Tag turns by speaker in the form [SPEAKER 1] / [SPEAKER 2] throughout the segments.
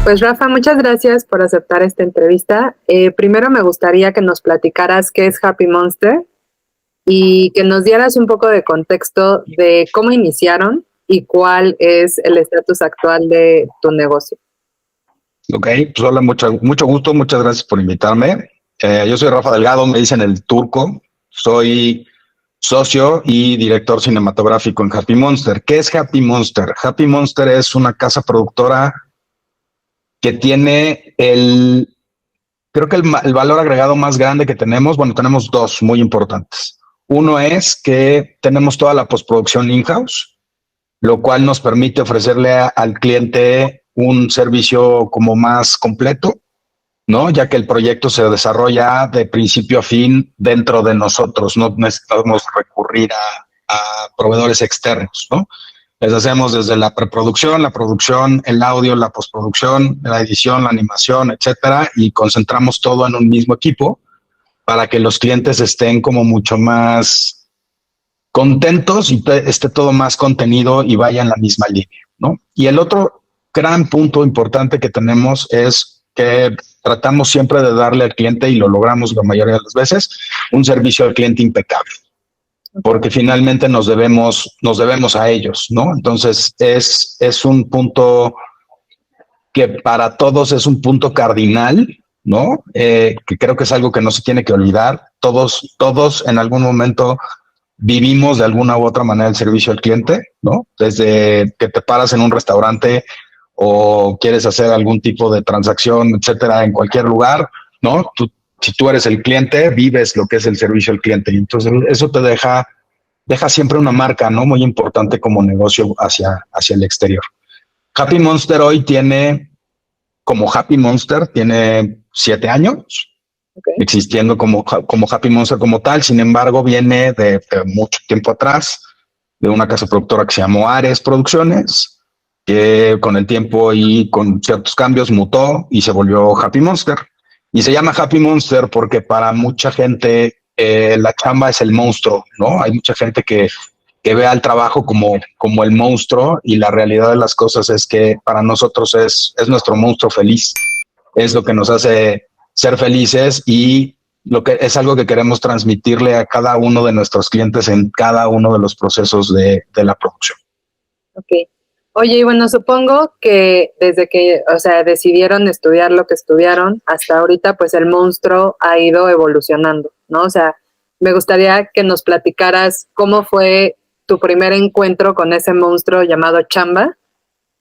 [SPEAKER 1] Pues Rafa, muchas gracias por aceptar esta entrevista. Primero me gustaría que nos platicaras qué es Happy Monster y que nos dieras un poco de contexto de cómo iniciaron y cuál es el estatus actual de tu negocio.
[SPEAKER 2] Ok, pues hola, mucho gusto, muchas gracias por invitarme. Yo soy Rafa Delgado, me dicen el Turco, soy socio y director cinematográfico en Happy Monster. ¿Qué es Happy Monster? Happy Monster es una casa productora que tiene creo que el valor agregado más grande que tenemos. Bueno, tenemos dos muy importantes. Uno es que tenemos toda la postproducción in-house, lo cual nos permite ofrecerle al cliente un servicio como más completo, ¿no? Ya que el proyecto se desarrolla de principio a fin dentro de nosotros, no necesitamos recurrir a proveedores externos, ¿no? Les hacemos desde la preproducción, la producción, el audio, la postproducción, la edición, la animación, etcétera, y concentramos todo en un mismo equipo para que los clientes estén como mucho más contentos y esté todo más contenido y vaya en la misma línea, ¿no? Y el otro gran punto importante que tenemos es que tratamos siempre de darle al cliente, y lo logramos la mayoría de las veces, un servicio al cliente impecable, porque finalmente nos debemos a ellos, ¿no? Entonces es un punto que para todos es un punto cardinal, ¿no? Que creo que es algo que no se tiene que olvidar. Todos en algún momento vivimos de alguna u otra manera el servicio al cliente, ¿no? Desde que te paras en un restaurante o quieres hacer algún tipo de transacción, etcétera, en cualquier lugar, ¿no? Si tú eres el cliente, vives lo que es el servicio al cliente. Y entonces eso te deja siempre una marca, ¿no? Muy importante como negocio hacia el exterior. Happy Monster hoy como Happy Monster, tiene 7 años. Okay. Existiendo como Happy Monster como tal. Sin embargo, viene de mucho tiempo atrás, de una casa productora que se llamó Ares Producciones, que con el tiempo y con ciertos cambios mutó y se volvió Happy Monster. Y se llama Happy Monster porque para mucha gente la chamba es el monstruo, ¿no? Hay mucha gente que ve al trabajo como el monstruo, y la realidad de las cosas es que para nosotros es nuestro monstruo feliz. Es lo que nos hace ser felices, y lo que es algo que queremos transmitirle a cada uno de nuestros clientes en cada uno de los procesos de la producción.
[SPEAKER 1] Ok. Oye, y bueno, supongo que desde que, o sea, decidieron estudiar lo que estudiaron hasta ahorita, pues el monstruo ha ido evolucionando, ¿no? O sea, me gustaría que nos platicaras cómo fue tu primer encuentro con ese monstruo llamado chamba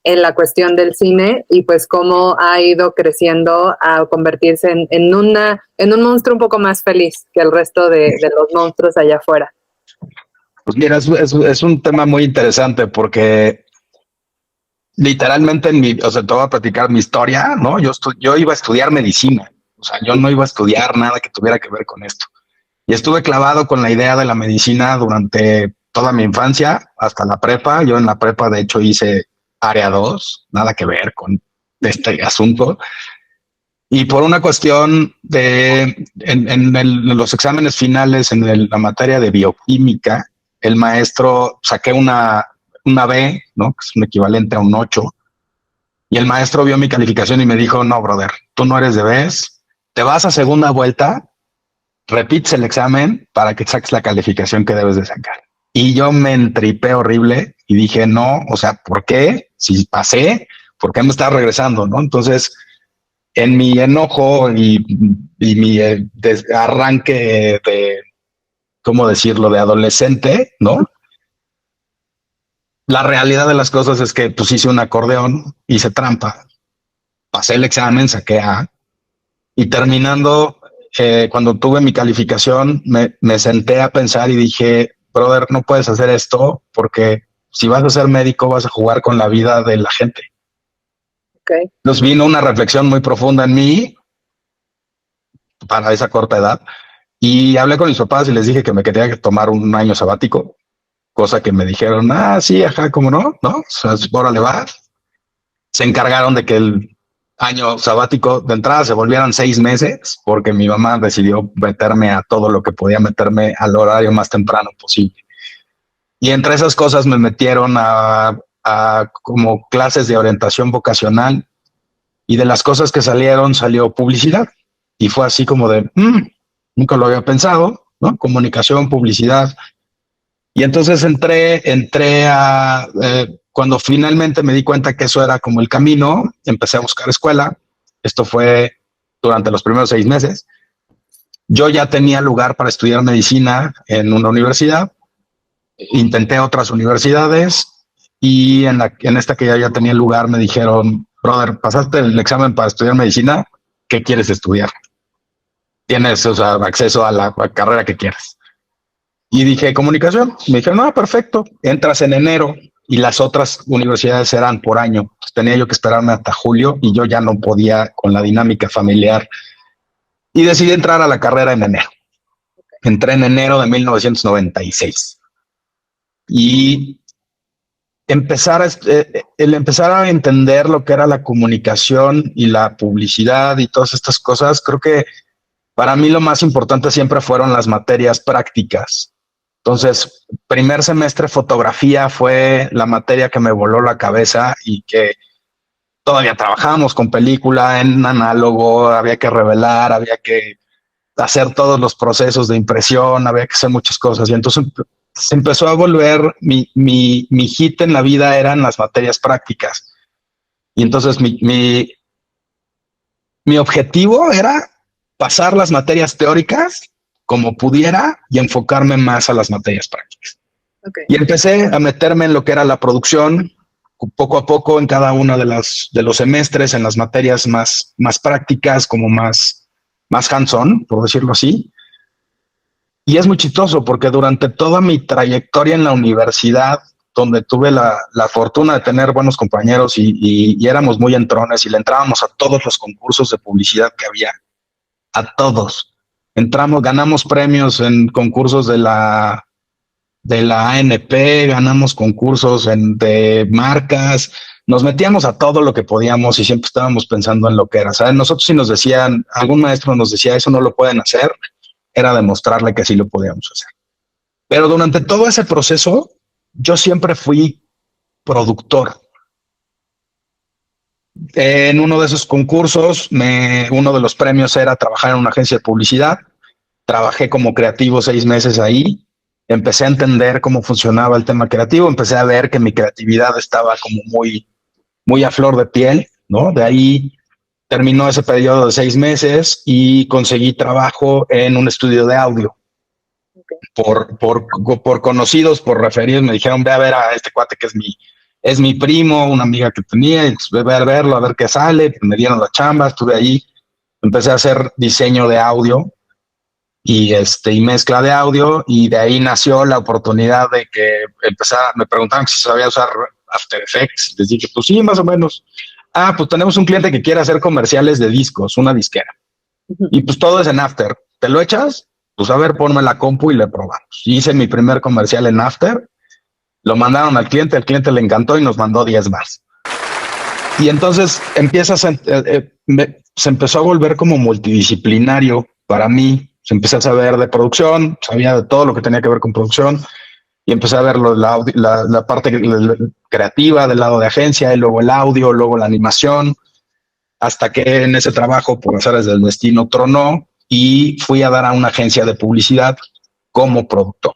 [SPEAKER 1] en la cuestión del cine, y pues cómo ha ido creciendo a convertirse en un monstruo un poco más feliz que el resto de los monstruos allá afuera.
[SPEAKER 2] Pues mira, es un tema muy interesante porque literalmente o sea, te voy a platicar mi historia, ¿no? Yo iba a estudiar medicina, o sea, yo no iba a estudiar nada que tuviera que ver con esto. Y estuve clavado con la idea de la medicina durante toda mi infancia, hasta la prepa. Yo en la prepa, de hecho, hice área 2, nada que ver con este asunto. Y por una cuestión en los exámenes finales, la materia de bioquímica, el maestro, saqué una B, ¿no? Que es un equivalente a un 8. Y el maestro vio mi calificación y me dijo, no, brother, tú no eres de Bs, te vas a segunda vuelta, repites el examen para que saques la calificación que debes de sacar. Y yo me entripé horrible y dije, no, o sea, ¿por qué? Si pasé, ¿por qué me estás regresando? ¿No? Entonces, en mi enojo y mi arranque de, ¿cómo decirlo?, de adolescente, ¿no? La realidad de las cosas es que pues hice un acordeón, hice trampa, pasé el examen, saqué A, y terminando, cuando tuve mi calificación, me senté a pensar y dije, brother, no puedes hacer esto porque si vas a ser médico vas a jugar con la vida de la gente.
[SPEAKER 1] Okay.
[SPEAKER 2] Nos vino una reflexión muy profunda en mí para esa corta edad, y hablé con mis papás y les dije que me quería tomar un año sabático, cosa que me dijeron, sí, ajá, ¿cómo no? ¿No? O sea, órale, va. Se encargaron de que el año sabático de entrada se volvieran 6 meses, porque mi mamá decidió meterme a todo lo que podía meterme al horario más temprano posible. Y entre esas cosas me metieron a como clases de orientación vocacional, Y de las cosas que salieron, salió publicidad. Y fue así como de, nunca lo había pensado, ¿no? Comunicación, publicidad. Y entonces cuando finalmente me di cuenta que eso era como el camino, empecé a buscar escuela. Esto fue durante los primeros 6 meses. Yo ya tenía lugar para estudiar medicina en una universidad. Intenté otras universidades y en esta que ya tenía lugar me dijeron, brother, pasaste el examen para estudiar medicina, ¿qué quieres estudiar? Tienes, o sea, acceso a la carrera que quieras. Y dije, comunicación. Me dijeron, no, perfecto, entras en enero y las otras universidades eran por año. Entonces tenía yo que esperarme hasta julio y yo ya no podía con la dinámica familiar y decidí entrar a la carrera en enero. Entré en enero de 1996 y el empezar a entender lo que era la comunicación y la publicidad y todas estas cosas, creo que para mí lo más importante siempre fueron las materias prácticas. Entonces, primer semestre fotografía fue la materia que me voló la cabeza y que todavía trabajábamos con película en análogo, había que revelar, había que hacer todos los procesos de impresión, había que hacer muchas cosas. Y entonces se empezó a volver mi hit en la vida eran las materias prácticas. Y entonces mi objetivo era pasar las materias teóricas como pudiera y enfocarme más a las materias prácticas.
[SPEAKER 1] Okay.
[SPEAKER 2] Y empecé a meterme en lo que era la producción, poco a poco en cada uno de los semestres, en las materias más prácticas, como más hands-on, por decirlo así. Y es muy chistoso porque durante toda mi trayectoria en la universidad, donde tuve la fortuna de tener buenos compañeros y éramos muy entrones y le entrábamos a todos los concursos de publicidad que había, a todos. Ganamos premios en concursos de la ANP, ganamos concursos de marcas, nos metíamos a todo lo que podíamos y siempre estábamos pensando en lo que era. ¿Sabes? Nosotros si nos decían, algún maestro nos decía, eso no lo pueden hacer, era demostrarle que sí lo podíamos hacer. Pero durante todo ese proceso, yo siempre fui productor. En uno de esos concursos, uno de los premios era trabajar en una agencia de publicidad. Trabajé como creativo 6 meses ahí. Empecé a entender cómo funcionaba el tema creativo. Empecé a ver que mi creatividad estaba como muy a flor de piel, ¿no? De ahí terminó ese periodo de 6 meses y conseguí trabajo en un estudio de audio. Por conocidos, por referidos, me dijeron, ve a ver a este cuate que es mi primo, una amiga que tenía, y pues, ve a verlo, a ver qué sale. Me dieron la chamba, estuve ahí, empecé a hacer diseño de audio y mezcla de audio, y de ahí nació la oportunidad de que me preguntaban si sabía usar After Effects. Les dije, pues sí, más o menos. Pues tenemos un cliente que quiere hacer comerciales de discos, una disquera. Y pues todo es en After. ¿Te lo echas? Pues a ver, ponme la compu y le probamos. Hice mi primer comercial en After, lo mandaron al cliente, el cliente le encantó y nos mandó 10 más. Y entonces se empezó a volver como multidisciplinario para mí. Se empecé a saber de producción, sabía de todo lo que tenía que ver con producción y empecé a ver la parte creativa del lado de agencia y luego el audio, luego la animación, hasta que en ese trabajo, por azares del destino, tronó y fui a dar a una agencia de publicidad como productor.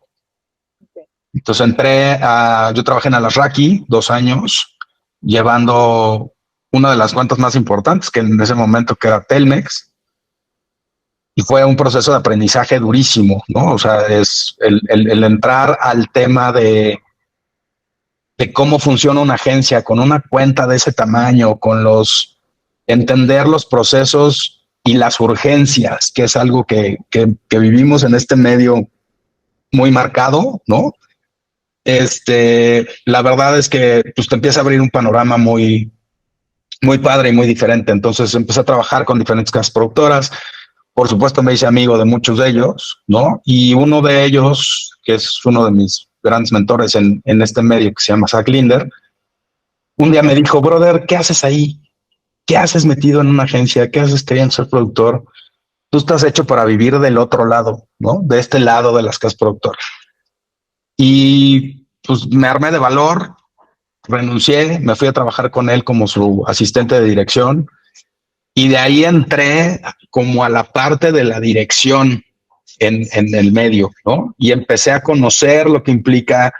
[SPEAKER 2] Entonces yo trabajé en Alasraqui 2 años, llevando una de las cuentas más importantes, que en ese momento que era Telmex, y fue un proceso de aprendizaje durísimo, ¿no? O sea, es el entrar al tema de cómo funciona una agencia con una cuenta de ese tamaño, entender los procesos y las urgencias, que es algo que vivimos en este medio muy marcado, ¿no? La verdad es que pues, te empieza a abrir un panorama muy padre y muy diferente. Entonces empecé a trabajar con diferentes casas productoras. Por supuesto me hice amigo de muchos de ellos, ¿no? Y uno de ellos, que es uno de mis grandes mentores en este medio, que se llama Zach Linder, un día me dijo, brother, ¿qué haces ahí? ¿Qué haces metido en una agencia? ¿Qué haces queriendo ser productor? Tú estás hecho para vivir del otro lado, ¿no? De este lado de las casas productoras. Y pues me armé de valor, renuncié, me fui a trabajar con él como su asistente de dirección Y de ahí entré como a la parte de la dirección en el medio, ¿no? Y empecé a conocer lo que implica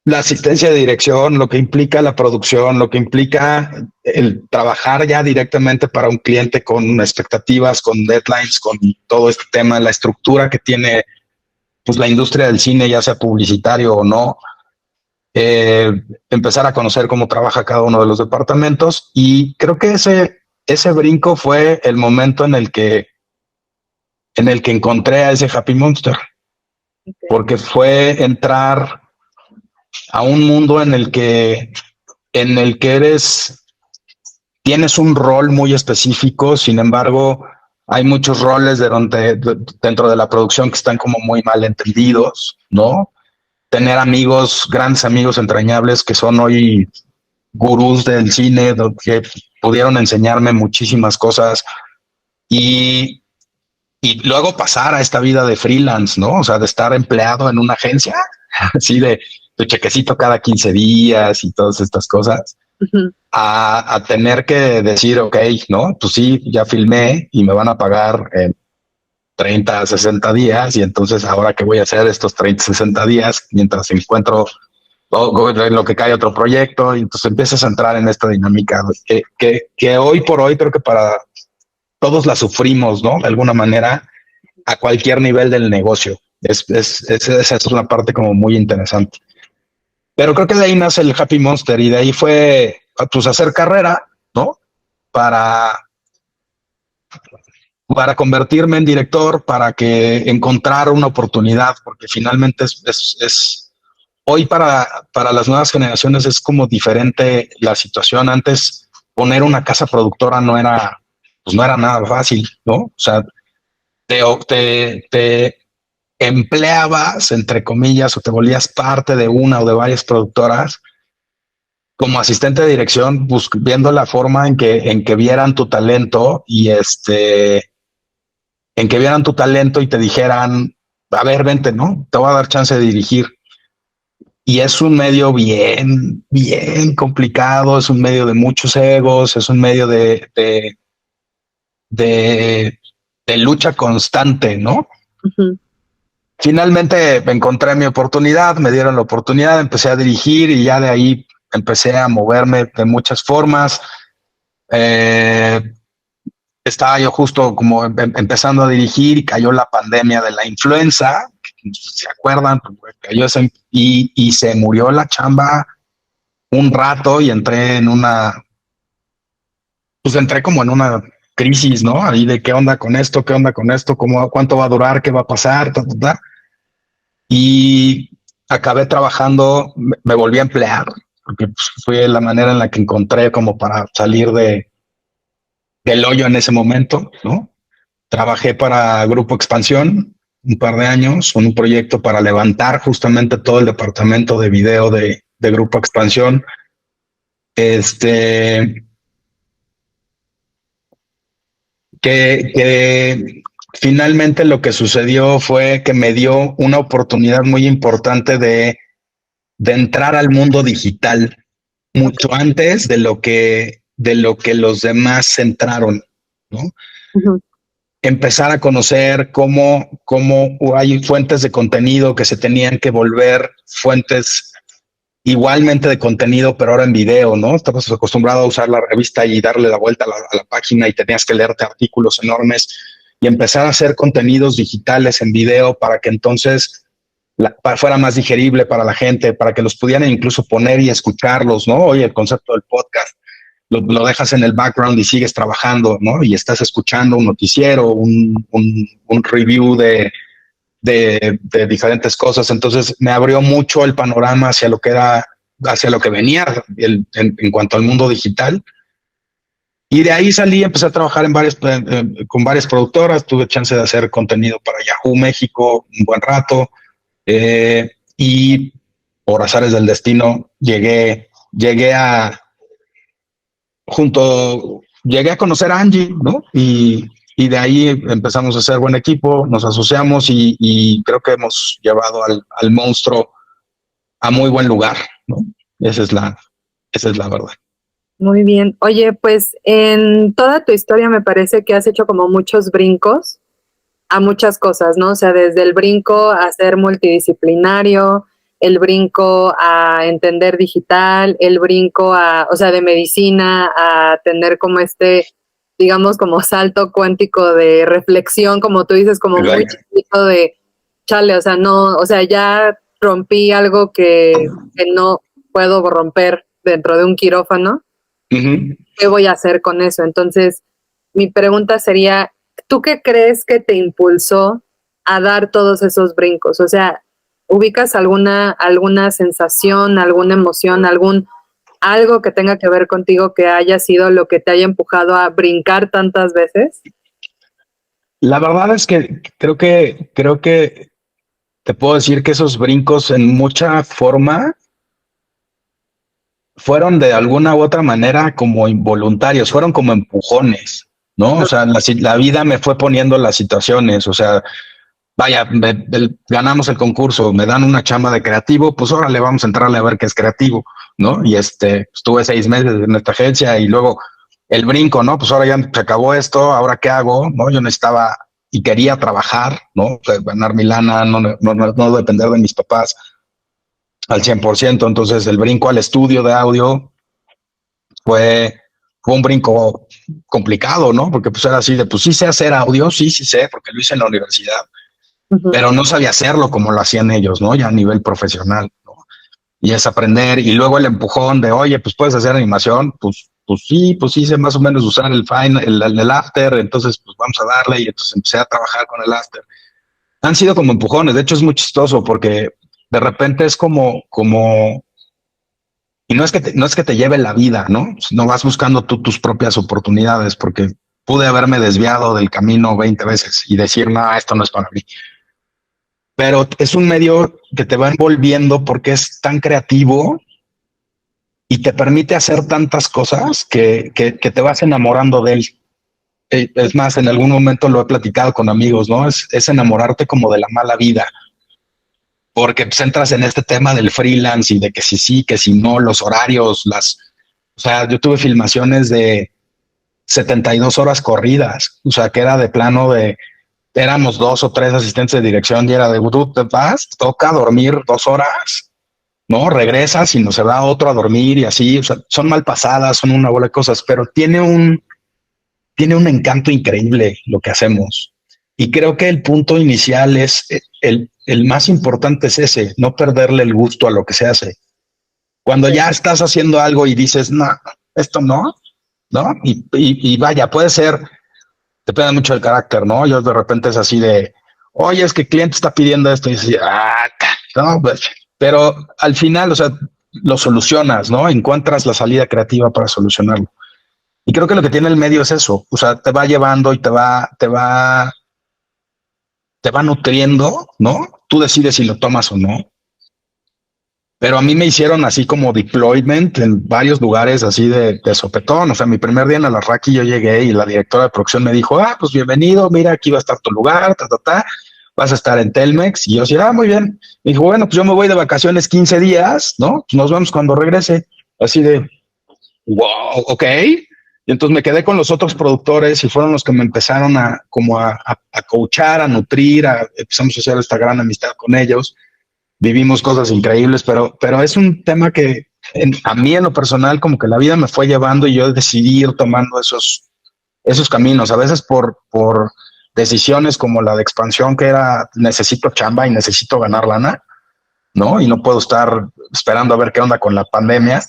[SPEAKER 2] la asistencia de dirección, lo que implica la producción, lo que implica el trabajar ya directamente para un cliente con expectativas, con deadlines, con todo este tema, la estructura que tiene pues la industria del cine, ya sea publicitario o no, empezar a conocer cómo trabaja cada uno de los departamentos. Y creo que ese brinco fue el momento en el que encontré a ese Happy Monster, porque fue entrar a un mundo en el que tienes un rol muy específico. Sin embargo, hay muchos roles dentro de la producción que están como muy mal entendidos, ¿no? Tener amigos, grandes amigos entrañables que son hoy gurús del cine, que pudieron enseñarme muchísimas cosas y, y luego pasar a esta vida de freelance, ¿no? O sea, de estar empleado en una agencia, así de chequecito cada 15 días y todas estas cosas,
[SPEAKER 1] Ujú.
[SPEAKER 2] a tener que decir, ok, ¿no? Pues sí, ya filmé y me van a pagar 30, 60 días y entonces ahora qué voy a hacer estos 30, 60 días mientras encuentro en lo que cae otro proyecto y entonces empiezas a entrar en esta dinámica que hoy por hoy creo que para todos la sufrimos, ¿no? De alguna manera a cualquier nivel del negocio. Esa es una parte como muy interesante. Pero creo que de ahí nace el Happy Monster y de ahí fue pues hacer carrera, ¿no? Para, para convertirme en director, para que encontrar una oportunidad, porque finalmente es hoy para las nuevas generaciones es como diferente la situación. Antes poner una casa productora pues no era nada fácil, ¿no? O sea, te empleabas, entre comillas, o te volvías parte de una o de varias productoras como asistente de dirección, viendo la forma en que vieran tu talento y en que vieran tu talento y te dijeran, a ver, vente, ¿no? Te voy a dar chance de dirigir. Y es un medio bien complicado, es un medio de muchos egos, es un medio de, de lucha constante, ¿no?
[SPEAKER 1] Ujú.
[SPEAKER 2] Finalmente encontré mi oportunidad, me dieron la oportunidad, empecé a dirigir y ya de ahí empecé a moverme de muchas formas. Eh, Estaba yo justo como empezando a dirigir y cayó la pandemia de la influenza, ¿se acuerdan? Cayó y se murió la chamba un rato y entré como en una crisis, ¿no? Ahí de qué onda con esto, cómo, cuánto va a durar, qué va a pasar, ta, ta, ta. Y acabé trabajando, me volví a emplear, porque pues, fue la manera en la que encontré como para salir del hoyo en ese momento, ¿no? Trabajé para Grupo Expansión un par de años, con un proyecto para levantar justamente todo el departamento de video de Grupo Expansión. Este, que finalmente lo que sucedió fue que me dio una oportunidad muy importante de entrar al mundo digital mucho antes de lo que los demás entraron, ¿no?
[SPEAKER 1] Ujú.
[SPEAKER 2] Empezar a conocer cómo hay fuentes de contenido que se tenían que volver fuentes igualmente de contenido, pero ahora en video, ¿no? Estabas acostumbrado a usar la revista y darle la vuelta a la página y tenías que leerte artículos enormes y empezar a hacer contenidos digitales en video para que entonces fuera más digerible para la gente, para que los pudieran incluso poner y escucharlos, ¿no? Oye, el concepto del podcast lo dejas en el background y sigues trabajando, ¿no? Y estás escuchando un noticiero, un review de diferentes cosas. Entonces me abrió mucho el panorama hacia lo que era, hacia lo que venía en cuanto al mundo digital. Y de ahí salí, empecé a trabajar con varias productoras, tuve chance de hacer contenido para Yahoo México un buen rato, y por azares del destino llegué a conocer a Angie, ¿no? Y de ahí empezamos a ser buen equipo, nos asociamos y creo que hemos llevado al monstruo a muy buen lugar, ¿no? Esa es la verdad.
[SPEAKER 1] Muy bien. Oye, pues en toda tu historia me parece que has hecho como muchos brincos a muchas cosas, ¿no? O sea, desde el brinco a ser multidisciplinario, el brinco a entender digital, el brinco a, o sea, de medicina a tener como digamos, como salto cuántico de reflexión, como tú dices, como muy
[SPEAKER 2] Exacto.
[SPEAKER 1] chiquito de, chale, o sea, no, o sea, ya rompí algo que no puedo romper dentro de un quirófano.
[SPEAKER 2] Ujú.
[SPEAKER 1] ¿Qué voy a hacer con eso? Entonces, mi pregunta sería, ¿tú qué crees que te impulsó a dar todos esos brincos? O sea, ¿ubicas alguna sensación, alguna emoción, algo que tenga que ver contigo que haya sido lo que te haya empujado a brincar tantas veces?
[SPEAKER 2] La verdad es que creo que te puedo decir que esos brincos en mucha forma fueron de alguna u otra manera como involuntarios, fueron como empujones, ¿no? O sea, la vida me fue poniendo las situaciones, o sea, vaya, ganamos el concurso, me dan una chamba de creativo, pues órale, vamos a entrarle a ver qué es creativo, ¿no? Y estuve 6 meses en esta agencia y luego el brinco, ¿no? Pues ahora ya se acabó esto, ahora qué hago, ¿no? Yo necesitaba y quería trabajar, ¿no? O sea, ganar mi lana, no depender de mis papás al 100%. Entonces el brinco al estudio de audio fue, fue un brinco complicado, ¿no? Porque pues era así de, pues sí sé hacer audio, sí sé, porque lo hice en la universidad,
[SPEAKER 1] Ujú.
[SPEAKER 2] pero no sabía hacerlo como lo hacían ellos, ¿no? Ya a nivel profesional, ¿no? Y es aprender, y luego el empujón de, oye, pues puedes hacer animación, pues sí sé más o menos usar el Fine, el After, entonces pues vamos a darle, y entonces empecé a trabajar con el After. Han sido como empujones, de hecho es muy chistoso porque de repente es como y no es que te lleve la vida, ¿no? No vas buscando tú tus propias oportunidades, porque pude haberme desviado del camino 20 veces y decir, no, esto no es para mí. Pero es un medio que te va envolviendo porque es tan creativo y te permite hacer tantas cosas que te vas enamorando de él. Es más, en algún momento lo he platicado con amigos, ¿no? Es enamorarte como de la mala vida, porque pues entras en este tema del freelance y de que si sí, que si no, los horarios, o sea, yo tuve filmaciones de 72 horas corridas, o sea, que era de plano éramos 2 o 3 asistentes de dirección y era de, tú te vas, toca dormir 2 horas, ¿no? Regresas y no se va otro a dormir y así, o sea, son mal pasadas, son una bola de cosas, pero tiene un encanto increíble lo que hacemos. Y creo que el punto inicial es el más importante es ese, no perderle el gusto a lo que se hace. Cuando
[SPEAKER 1] Sí,
[SPEAKER 2] ya estás haciendo algo y dices, no, esto no, ¿no? Y vaya, puede ser, depende mucho del carácter, ¿no? Yo de repente es así de, oye, es que el cliente está pidiendo esto y dices, no, pues, pero al final, o sea, lo solucionas, ¿no? Encuentras la salida creativa para solucionarlo. Y creo que lo que tiene el medio es eso, o sea, te va llevando y te va nutriendo, ¿no? Tú decides si lo tomas o no. Pero a mí me hicieron así como deployment en varios lugares así de sopetón. O sea, mi primer día en el Arraki yo llegué y la directora de producción me dijo, pues bienvenido, mira, aquí va a estar tu lugar, vas a estar en Telmex. Y yo decía, muy bien. Me dijo, bueno, pues yo me voy de vacaciones 15 días, ¿no? Pues nos vemos cuando regrese. Así de, wow, ok. Y entonces me quedé con los otros productores y fueron los que me empezaron a coachar, a nutrir, empezamos a hacer esta gran amistad con ellos. Vivimos cosas increíbles, pero es un tema que a mí en lo personal como que la vida me fue llevando y yo decidí ir tomando esos caminos, a veces por decisiones como la de expansión que era necesito chamba y necesito ganar lana, ¿no? Y no puedo estar esperando a ver qué onda con la pandemia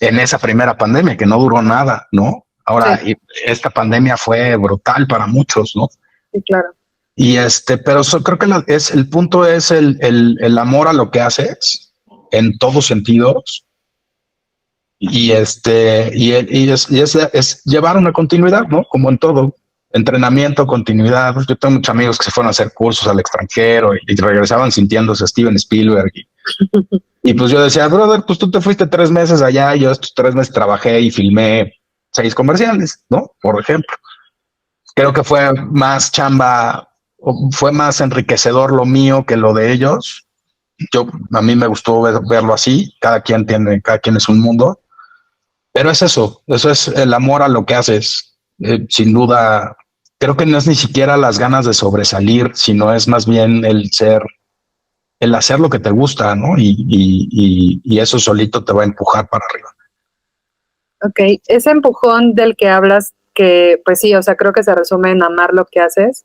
[SPEAKER 2] en esa primera pandemia que no duró nada, ¿no? Ahora,
[SPEAKER 1] sí,
[SPEAKER 2] esta pandemia fue brutal para muchos, ¿no?
[SPEAKER 1] sí, claro.
[SPEAKER 2] Y pero creo que el punto es el amor a lo que haces en todos sentidos. Y es llevar una continuidad, ¿no? Como en todo, entrenamiento, continuidad. Yo tengo muchos amigos que se fueron a hacer cursos al extranjero y regresaban sintiéndose Steven Spielberg. Y pues yo decía, brother, pues tú te fuiste 3 meses allá, yo estos 3 meses trabajé y filmé 6 comerciales, ¿no? Por ejemplo. Creo que fue más chamba, fue más enriquecedor lo mío que lo de ellos. A mí me gustó verlo así, cada quien es un mundo, Pero es eso es el amor a lo que haces. Sin duda, creo que no es ni siquiera las ganas de sobresalir, sino es más bien el hacer lo que te gusta, ¿no? Y eso solito te va a empujar para arriba.
[SPEAKER 1] Ok, ese empujón del que hablas, que pues sí, o sea, creo que se resume en amar lo que haces.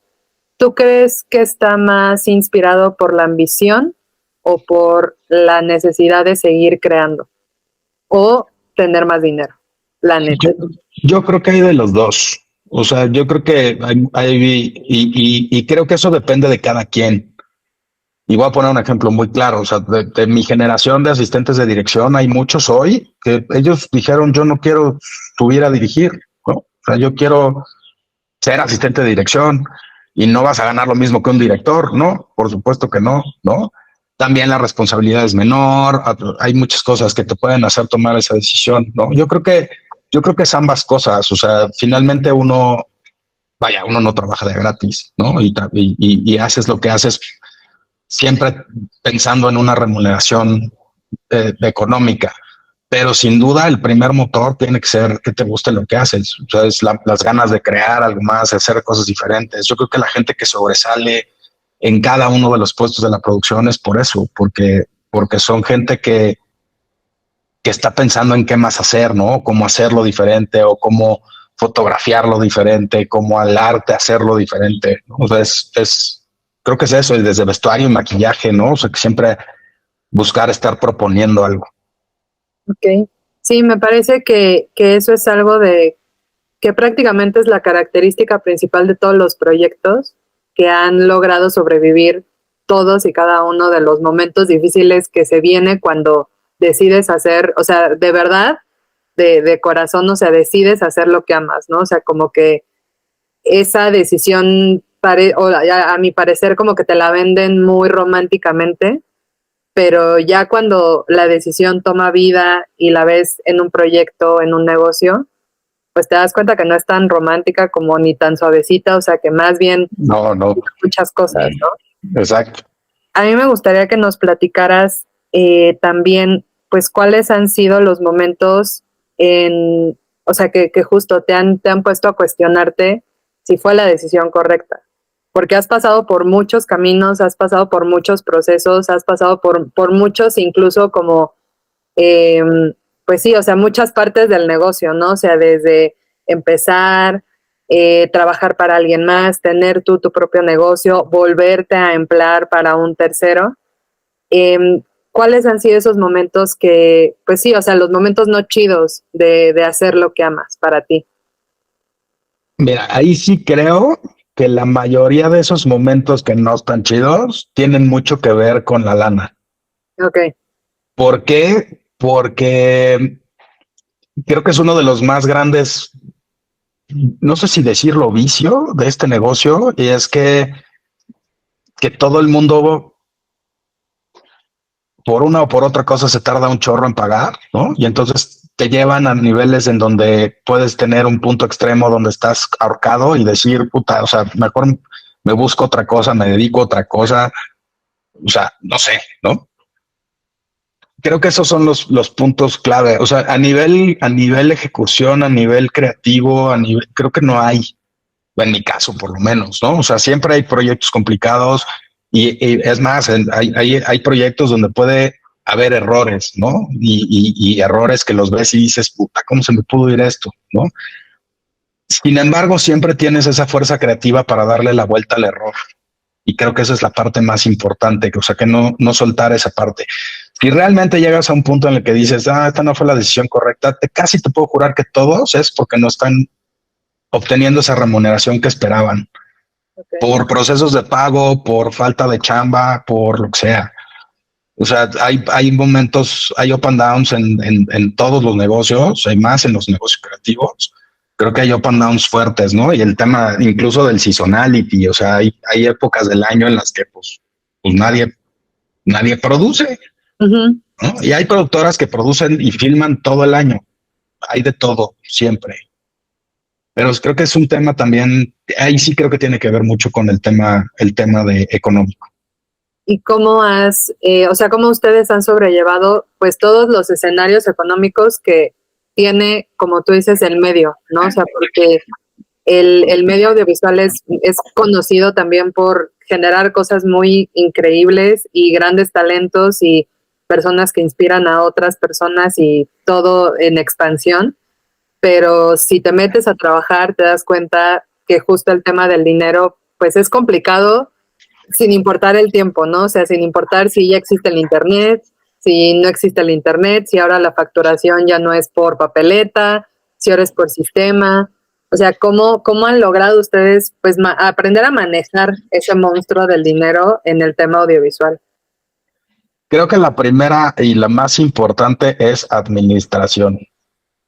[SPEAKER 1] ¿Tú crees que está más inspirado por la ambición o por la necesidad de seguir creando o tener más dinero? La neta.
[SPEAKER 2] Yo, yo creo que hay de los dos. O sea, yo creo que y creo que eso depende de cada quien. Y voy a poner un ejemplo muy claro. O sea, de mi generación de asistentes de dirección, hay muchos hoy que ellos dijeron, yo no quiero subir a dirigir, ¿no? O sea, yo quiero ser asistente de dirección y no vas a ganar lo mismo que un director, ¿no? Por supuesto que no, ¿no? También la responsabilidad es menor, hay muchas cosas que te pueden hacer tomar esa decisión, ¿no? Yo creo que es ambas cosas, o sea, finalmente uno no trabaja de gratis, ¿no? Y haces lo que haces siempre pensando en una remuneración económica, pero sin duda el primer motor tiene que ser que te guste lo que haces, o sea, es las ganas de crear algo más, de hacer cosas diferentes. Yo creo que la gente que sobresale en cada uno de los puestos de la producción es por eso, porque son gente que está pensando en qué más hacer, ¿no? Cómo hacerlo diferente o cómo fotografiarlo diferente, cómo al arte hacerlo diferente, ¿no? O sea, creo que es eso, y desde vestuario y maquillaje, ¿no? O sea, que siempre buscar estar proponiendo algo.
[SPEAKER 1] Ok. Sí, me parece que eso es algo de que prácticamente es la característica principal de todos los proyectos que han logrado sobrevivir todos y cada uno de los momentos difíciles que se viene cuando decides hacer, o sea, de verdad, de corazón, o sea, decides hacer lo que amas, ¿no? O sea, como que esa decisión, a mi parecer, como que te la venden muy románticamente, pero ya cuando la decisión toma vida y la ves en un proyecto, en un negocio, pues te das cuenta que no es tan romántica como ni tan suavecita, o sea que más bien
[SPEAKER 2] No, no,
[SPEAKER 1] muchas cosas, ¿no?
[SPEAKER 2] exacto.
[SPEAKER 1] A mí me gustaría que nos platicaras también, pues, cuáles han sido los momentos en, o sea, que justo te han puesto a cuestionarte si fue la decisión correcta. Porque has pasado por muchos caminos, has pasado por muchos procesos, has pasado por muchos, incluso como eh, pues sí, o sea, muchas partes del negocio, ¿no? O sea, desde empezar, trabajar para alguien más, tener tú tu propio negocio, volverte a emplear para un tercero. ¿Cuáles han sido esos momentos que, pues sí, o sea, los momentos no chidos de hacer lo que amas para ti?
[SPEAKER 2] Mira, ahí sí creo que la mayoría de esos momentos que no están chidos tienen mucho que ver con la lana.
[SPEAKER 1] Ok,
[SPEAKER 2] ¿Por qué? Porque creo que es uno de los más grandes, no sé si decirlo, vicio de este negocio, y es que todo el mundo, por una o por otra cosa, se tarda un chorro en pagar, ¿no? Y entonces te llevan a niveles en donde puedes tener un punto extremo donde estás ahorcado y decir, puta, o sea, mejor me busco otra cosa, me dedico a otra cosa, o sea, no sé, ¿no? Creo que esos son los puntos clave. O sea, a nivel ejecución, a nivel creativo, creo que no hay, en mi caso por lo menos, ¿no? O sea, siempre hay proyectos complicados y es más, hay proyectos donde puede haber errores, ¿no? Y errores que los ves y dices, puta, ¿cómo se me pudo ir esto? ¿No? Sin embargo, siempre tienes esa fuerza creativa para darle la vuelta al error. Y creo que esa es la parte más importante, o sea, que no soltar esa parte. Si realmente llegas a un punto en el que dices, esta no fue la decisión correcta, casi te puedo jurar que todos es porque no están obteniendo esa remuneración que esperaban,
[SPEAKER 1] ok.
[SPEAKER 2] por procesos de pago, por falta de chamba, por lo que sea. O sea, hay momentos, hay up and downs en todos los negocios, hay más en los negocios creativos. Creo que hay up and downs fuertes, ¿no? Y el tema incluso del seasonality, o sea, hay épocas del año en las que pues nadie produce,
[SPEAKER 1] Ujú.
[SPEAKER 2] ¿no? Y hay productoras que producen y filman todo el año. Hay de todo, siempre. Pero creo que es un tema también, ahí sí creo que tiene que ver mucho con el tema de económico.
[SPEAKER 1] ¿Y cómo o sea, cómo ustedes han sobrellevado pues todos los escenarios económicos que tiene, como tú dices, el medio, ¿no? O sea, porque el medio audiovisual es conocido también por generar cosas muy increíbles y grandes talentos y personas que inspiran a otras personas y todo en expansión. Pero si te metes a trabajar, te das cuenta que justo el tema del dinero, pues es complicado sin importar el tiempo, ¿no? O sea, sin importar si ya existe el internet, si no existe el internet, si ahora la facturación ya no es por papeleta, si ahora es por sistema. O sea, ¿cómo han logrado ustedes pues aprender a manejar ese monstruo del dinero en el tema audiovisual?
[SPEAKER 2] Creo que la primera y la más importante es administración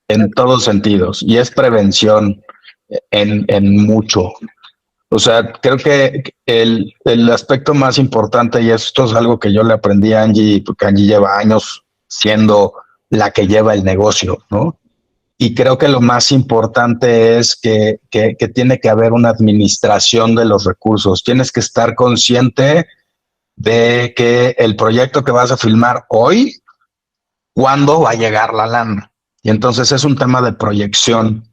[SPEAKER 2] en todos sentidos y es prevención en mucho. O sea, creo que el aspecto más importante, y esto es algo que yo le aprendí a Angie, porque Angie lleva años siendo la que lleva el negocio, ¿no? Y creo que lo más importante es que tiene que haber una administración de los recursos. Tienes que estar consciente de que el proyecto que vas a filmar hoy, ¿cuándo va a llegar la lana? Y entonces es un tema de proyección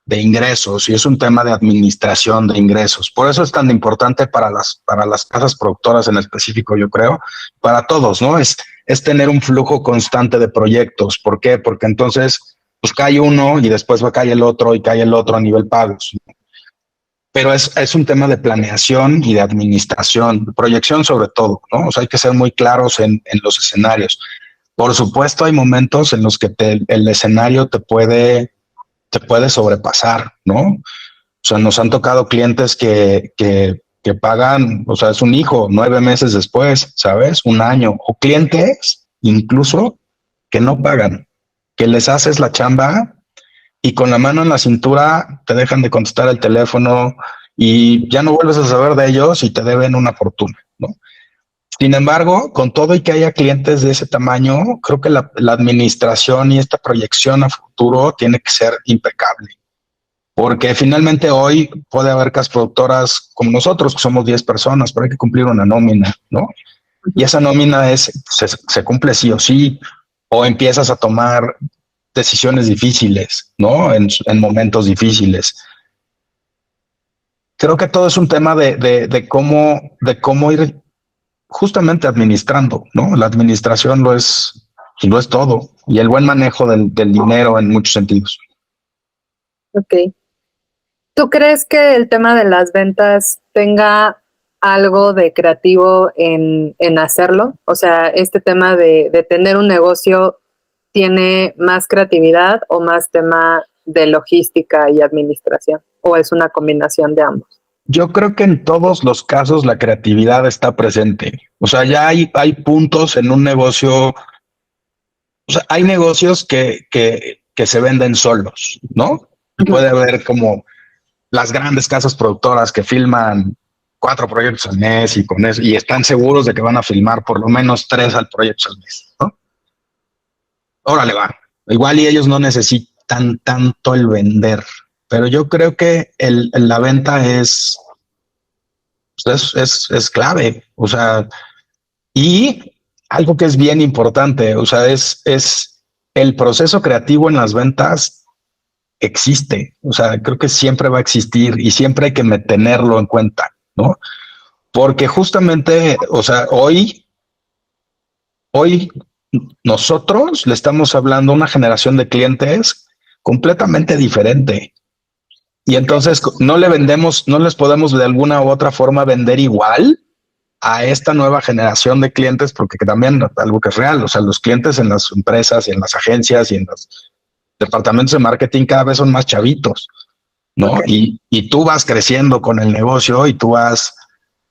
[SPEAKER 2] de ingresos y es un tema de administración de ingresos. Por eso es tan importante para las casas productoras en específico, yo creo, para todos, ¿no? Es tener un flujo constante de proyectos. ¿Por qué? Porque entonces pues cae uno y después va a caer el otro y cae el otro a nivel pagos. Pero es un tema de planeación y de administración, de proyección sobre todo, ¿no? O sea, hay que ser muy claros en los escenarios. Por supuesto, hay momentos en los que el escenario te puede sobrepasar, ¿no? O sea, nos han tocado clientes que pagan, o sea, es un hijo 9 meses después, ¿sabes? Un año. O clientes incluso que no pagan, que les haces la chamba y con la mano en la cintura te dejan de contestar el teléfono y ya no vuelves a saber de ellos y te deben una fortuna, ¿no? Sin embargo, con todo y que haya clientes de ese tamaño, creo que la administración y esta proyección a futuro tiene que ser impecable. Porque finalmente hoy puede haber casas productoras como nosotros, que somos 10 personas, pero hay que cumplir una nómina, ¿no? Y esa nómina se cumple sí o sí, o empiezas a tomar decisiones difíciles, ¿no? En momentos difíciles. Creo que todo es un tema de cómo ir justamente administrando, ¿no? La administración lo es todo y el buen manejo del dinero en muchos sentidos.
[SPEAKER 1] Ok. ¿Tú crees que el tema de las ventas tenga algo de creativo en hacerlo? O sea, este tema de tener un negocio tiene más creatividad o más tema de logística y administración, o es una combinación de ambos.
[SPEAKER 2] Yo creo que en todos los casos la creatividad está presente. O sea, ya hay puntos en un negocio. O sea, hay negocios que se venden solos, ¿no? Y puede haber como las grandes casas productoras que filman 4 proyectos al mes y con eso, y están seguros de que van a filmar por lo menos 3 proyectos al mes, ¿no? Órale, va. Igual y ellos no necesitan tanto el vender, pero yo creo que la venta pues es clave. O sea, y algo que es bien importante, o sea, es el proceso creativo en las ventas existe. O sea, creo que siempre va a existir y siempre hay que tenerlo en cuenta, ¿no? Porque justamente, o sea, hoy nosotros le estamos hablando a una generación de clientes completamente diferente. Y entonces no no les podemos de alguna u otra forma vender igual a esta nueva generación de clientes, porque también algo que es real, o sea, los clientes en las empresas y en las agencias y en los departamentos de marketing cada vez son más chavitos, ¿no? Okay. Y tú vas creciendo con el negocio y tú vas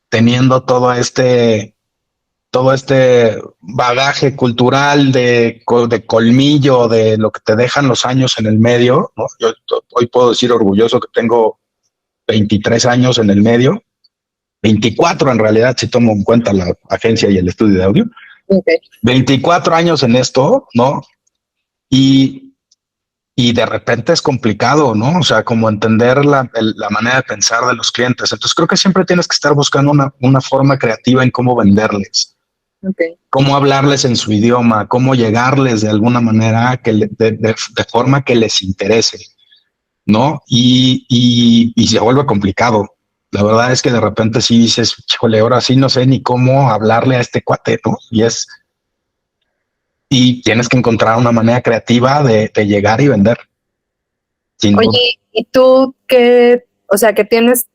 [SPEAKER 2] teniendo todo este bagaje cultural de colmillo, de lo que te dejan los años en el medio, ¿no? Yo hoy puedo decir orgulloso que tengo 23 años en el medio, 24 en realidad, si tomo en cuenta la agencia y el estudio de audio. Okay. 24 años en esto, ¿no? Y de repente es complicado, ¿no? O sea, como entender la manera de pensar de los clientes. Entonces creo que siempre tienes que estar buscando una forma creativa en cómo venderles.
[SPEAKER 1] Okay.
[SPEAKER 2] Cómo hablarles en su idioma, cómo llegarles de alguna manera de forma que les interese, ¿no? Y se vuelve complicado. La verdad es que de repente sí dices, híjole, ahora sí no sé ni cómo hablarle a este cuate, ¿no? Y tienes que encontrar una manera creativa de llegar y vender, sin duda.
[SPEAKER 1] Oye, ¿y tú qué? O sea, que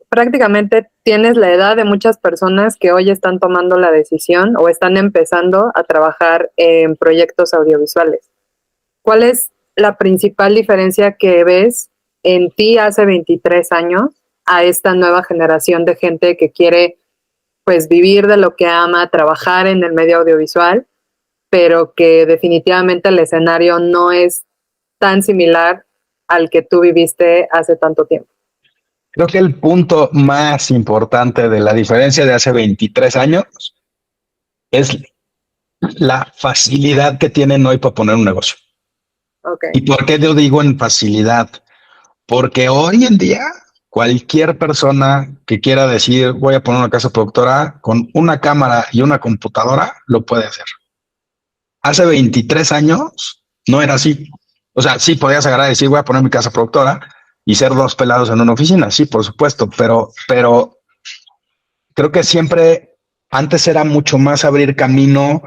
[SPEAKER 1] prácticamente tienes la edad de muchas personas que hoy están tomando la decisión o están empezando a trabajar en proyectos audiovisuales. ¿Cuál es la principal diferencia que ves en ti hace 23 años a esta nueva generación de gente que quiere pues vivir de lo que ama, trabajar en el medio audiovisual, pero que definitivamente el escenario no es tan similar al que tú viviste hace tanto tiempo?
[SPEAKER 2] Creo que el punto más importante de la diferencia de hace 23 años es la facilidad que tienen hoy para poner un negocio.
[SPEAKER 1] Okay.
[SPEAKER 2] ¿Y por qué yo digo en facilidad? Porque hoy en día cualquier persona que quiera decir voy a poner una casa productora con una cámara y una computadora lo puede hacer. Hace 23 años no era así. O sea, sí podías agarrar y decir voy a poner mi casa productora y ser dos pelados en una oficina, sí, por supuesto, pero creo que siempre antes era mucho más abrir camino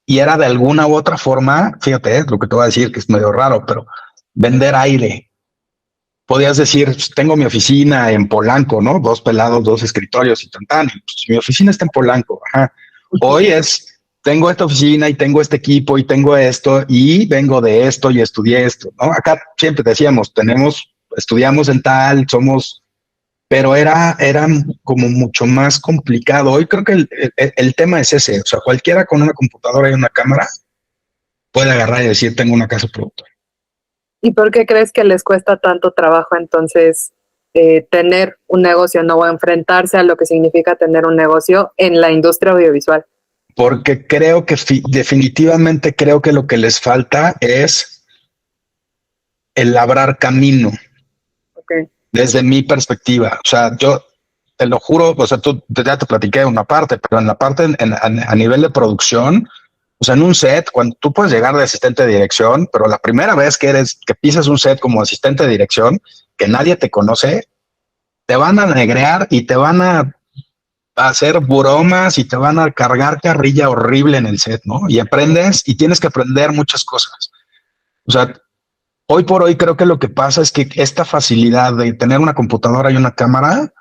[SPEAKER 2] y era de alguna u otra forma, fíjate, lo que te voy a decir que es medio raro, pero vender aire. Podías decir, pues, tengo mi oficina en Polanco, ¿no? Dos pelados, dos escritorios y tan. Pues, mi oficina está en Polanco. Ajá. Hoy tengo esta oficina y tengo este equipo y tengo esto y vengo de esto y estudié esto, ¿no? Acá siempre decíamos, estudiamos en tal, pero era como mucho más complicado. Hoy creo que el tema es ese, o sea, cualquiera con una computadora y una cámara puede agarrar y decir, tengo una casa productora.
[SPEAKER 1] ¿Y por qué crees que les cuesta tanto trabajo entonces tener un negocio, no, o enfrentarse a lo que significa tener un negocio en la industria audiovisual?
[SPEAKER 2] Porque creo que definitivamente creo que lo que les falta es el labrar camino
[SPEAKER 1] Okay.
[SPEAKER 2] desde mi perspectiva. O sea, yo te lo juro, o sea, ya te platiqué una parte, pero en la parte a nivel de producción, o sea, en un set, cuando tú puedes llegar de asistente de dirección, pero la primera vez que pisas un set como asistente de dirección, que nadie te conoce, te van a negrear y te van a hacer bromas y te van a cargar carrilla horrible en el set, ¿no? Y aprendes y tienes que aprender muchas cosas. O sea, hoy por hoy creo que lo que pasa es que esta facilidad de tener una computadora y una cámara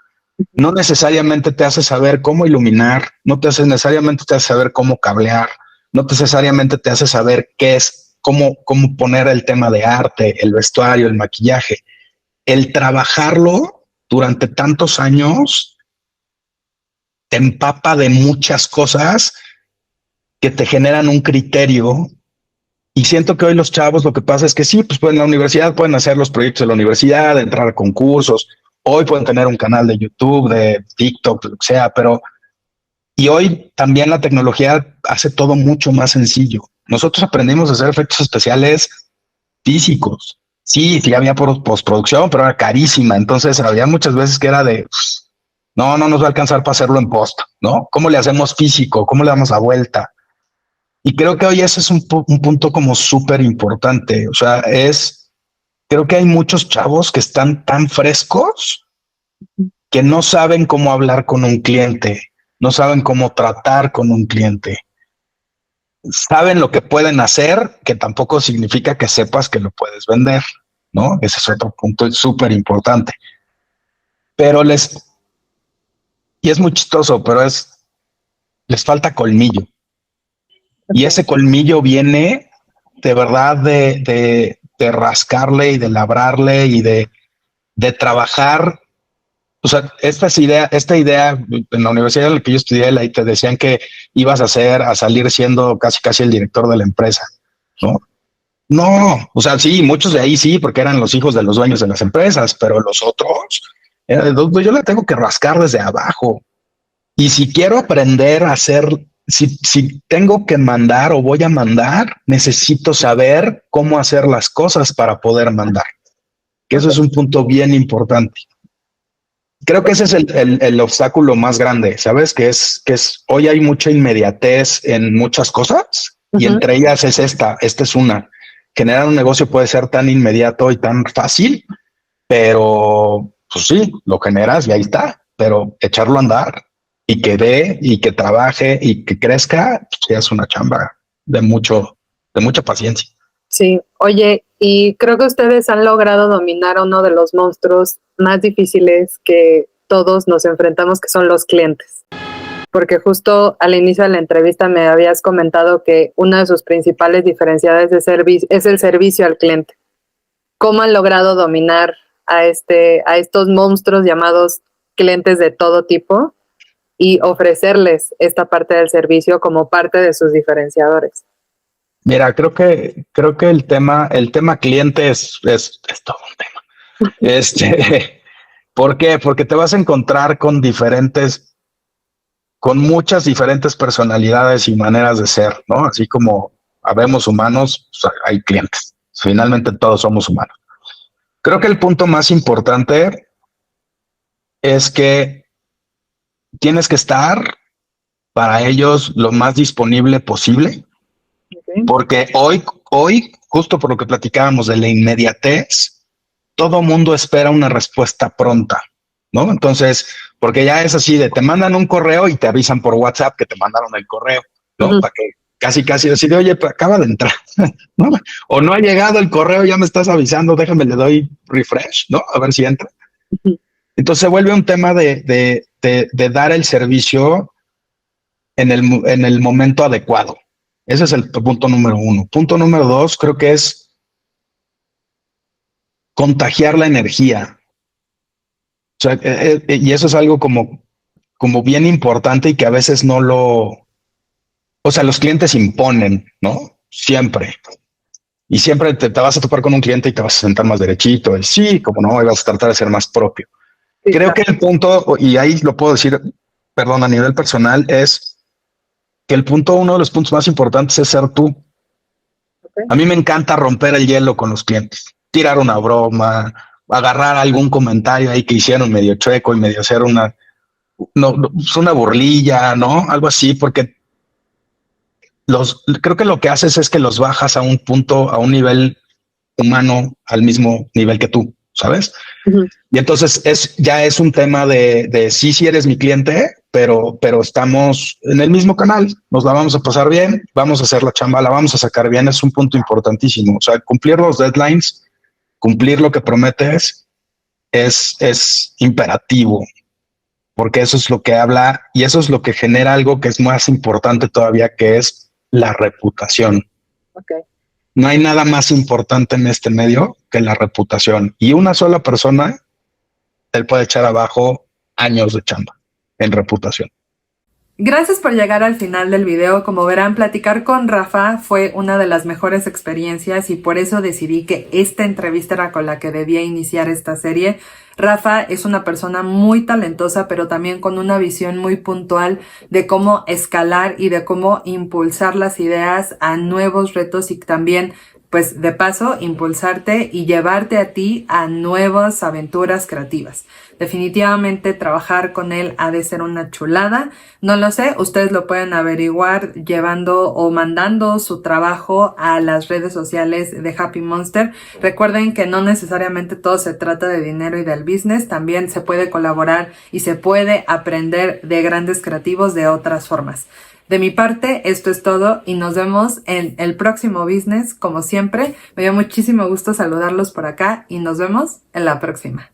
[SPEAKER 2] no necesariamente te hace saber cómo iluminar, no te hace necesariamente te hace saber cómo cablear, no necesariamente te hace saber qué es, cómo poner el tema de arte, el vestuario, el maquillaje. El trabajarlo durante tantos años te empapa de muchas cosas que te generan un criterio. Y siento que hoy los chavos lo que pasa es que sí, pues en la universidad pueden hacer los proyectos de la universidad, entrar a concursos, hoy pueden tener un canal de YouTube, de TikTok, lo que sea, pero y hoy también la tecnología hace todo mucho más sencillo. Nosotros aprendimos a hacer efectos especiales físicos. Sí, sí había postproducción, pero era carísima. Entonces había muchas veces que era de no, no nos va a alcanzar para hacerlo en post, ¿no? ¿Cómo le hacemos físico? ¿Cómo le damos la vuelta? Y creo que hoy ese es un punto como súper importante. O sea, creo que hay muchos chavos que están tan frescos que no saben cómo hablar con un cliente, no saben cómo tratar con un cliente. Saben lo que pueden hacer, que tampoco significa que sepas que lo puedes vender, ¿no? Ese es otro punto súper importante. Pero y es muy chistoso, pero les falta colmillo. Y ese colmillo viene de verdad de rascarle y de labrarle y de trabajar. O sea, esta idea en la universidad en la que yo estudié, te decían que ibas a salir siendo casi casi el director de la empresa, ¿no? No, o sea, sí, muchos de ahí sí, porque eran los hijos de los dueños de las empresas, pero los otros, yo le tengo que rascar desde abajo. Y si quiero aprender a hacer, si tengo que mandar o voy a mandar, necesito saber cómo hacer las cosas para poder mandar. Que eso es un punto bien importante. creo que ese es el obstáculo más grande, ¿sabes? Que es, hoy hay mucha inmediatez en muchas cosas y entre ellas es esta es una. Generar un negocio puede ser tan inmediato y tan fácil, pero pues sí, lo generas y ahí está, pero echarlo a andar y que dé y que trabaje y que crezca, pues sí es una chamba de mucha paciencia.
[SPEAKER 1] Sí, oye, y creo que ustedes han logrado dominar a uno de los monstruos más difíciles que todos nos enfrentamos, que son los clientes. Porque justo al inicio de la entrevista me habías comentado que una de sus principales diferenciales es el servicio al cliente. ¿Cómo han logrado dominar a estos monstruos llamados clientes de todo tipo y ofrecerles esta parte del servicio como parte de sus diferenciadores?
[SPEAKER 2] Mira, creo que el tema cliente es todo un tema. ¿Por qué? Porque te vas a encontrar con muchas diferentes personalidades y maneras de ser, ¿no? Así como habemos humanos, pues hay clientes. Finalmente todos somos humanos. Creo que el punto más importante es que tienes que estar para ellos lo más disponible posible,
[SPEAKER 1] Okay.
[SPEAKER 2] porque hoy, justo por lo que platicábamos de la inmediatez, todo mundo espera una respuesta pronta, ¿no? Entonces, porque ya es así de te mandan un correo y te avisan por WhatsApp que te mandaron el correo, ¿no? Para que casi decir, oye, pues acaba de entrar, ¿no? O no ha llegado el correo, ya me estás avisando, déjame, le doy refresh, ¿no? A ver si entra. Entonces se vuelve un tema de dar el servicio en el momento adecuado. Ese es el punto número uno. Punto número dos, creo que es contagiar la energía. O sea, y eso es algo como bien importante y que a veces no o sea, los clientes imponen, ¿no? Siempre. Y siempre te vas a topar con un cliente y te vas a sentar más derechito. Y sí, como no, y vas a tratar de ser más propio.
[SPEAKER 1] Sí,
[SPEAKER 2] Creo
[SPEAKER 1] claro.
[SPEAKER 2] que el punto, y ahí lo puedo decir, perdón, a nivel personal, es que uno de los puntos más importantes es ser tú.
[SPEAKER 1] Okay.
[SPEAKER 2] A mí me encanta romper el hielo con los clientes, tirar una broma, agarrar algún comentario ahí que hicieron medio chueco y medio hacer no, es una burlilla, ¿no? Algo así, porque creo que lo que haces es que los bajas a un punto, a un nivel humano, al mismo nivel que tú, ¿sabes? Y entonces ya es un tema de sí eres mi cliente, pero estamos en el mismo canal, nos la vamos a pasar bien, vamos a hacer la chamba, la vamos a sacar bien, es un punto importantísimo. O sea, cumplir los deadlines, cumplir lo que prometes es imperativo, porque eso es lo que habla y eso es lo que genera algo que es más importante todavía, que es la reputación.
[SPEAKER 1] Okay.
[SPEAKER 2] No hay nada más importante en este medio que la reputación, y una sola persona él puede echar abajo años de chamba en reputación.
[SPEAKER 3] Gracias por llegar al final del video. Como verán, platicar con Rafa fue una de las mejores experiencias y por eso decidí que esta entrevista era con la que debía iniciar esta serie. Rafa es una persona muy talentosa, pero también con una visión muy puntual de cómo escalar y de cómo impulsar las ideas a nuevos retos y también, pues de paso, impulsarte y llevarte a ti a nuevas aventuras creativas. Definitivamente trabajar con él ha de ser una chulada. No lo sé, ustedes lo pueden averiguar llevando o mandando su trabajo a las redes sociales de Happy Monster. Recuerden que no necesariamente todo se trata de dinero y del business, también se puede colaborar y se puede aprender de grandes creativos de otras formas. De mi parte, esto es todo y nos vemos en el próximo business. Como siempre, me dio muchísimo gusto saludarlos por acá y nos vemos en la próxima.